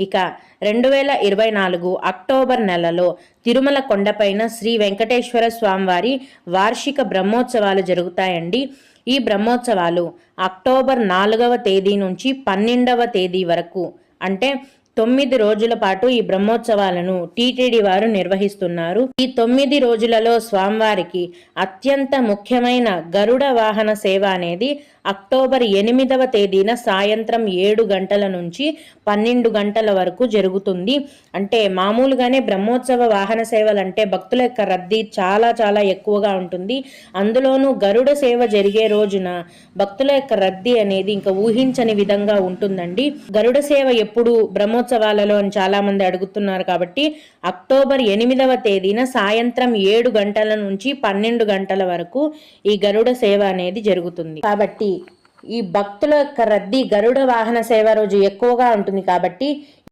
ఇక 2024 అక్టోబర్ నెలలో తిరుమల కొండపైన శ్రీ వెంకటేశ్వర స్వామివారి వార్షిక బ్రహ్మోత్సవాలు జరుగుతాయండి. ఈ బ్రహ్మోత్సవాలు అక్టోబర్ 4వ తేదీ నుంచి 12వ తేదీ వరకు, అంటే 9 రోజుల పాటు ఈ బ్రహ్మోత్సవాలను టీటీడీ వారు నిర్వహిస్తున్నారు. ఈ 9 రోజులలో స్వామివారికి అత్యంత ముఖ్యమైన గరుడ వాహన సేవ అనేది అక్టోబర్ 8వ తేదీన సాయంత్రం 7 గంటల నుంచి 12 గంటల వరకు జరుగుతుంది. అంటే మామూలుగానే బ్రహ్మోత్సవ వాహన సేవలు అంటే భక్తుల యొక్క రద్దీ చాలా ఎక్కువగా ఉంటుంది. అందులోనూ గరుడ సేవ జరిగే రోజున భక్తుల యొక్క రద్దీ అనేది ఇంకా ఊహించని విధంగా ఉంటుందండి. గరుడ సేవ ఎప్పుడు బ్రహ్మోత్సవాలలో అని చాలా మంది అడుగుతున్నారు కాబట్టి అక్టోబర్ 8వ తేదీన సాయంత్రం 7 గంటల నుంచి 12 గంటల వరకు ఈ గరుడ సేవ అనేది జరుగుతుంది. కాబట్టి ఈ భక్తుల యొక్క రద్దీ గరుడ వాహన సేవ రోజు ఎక్కువగా ఉంటుంది. కాబట్టి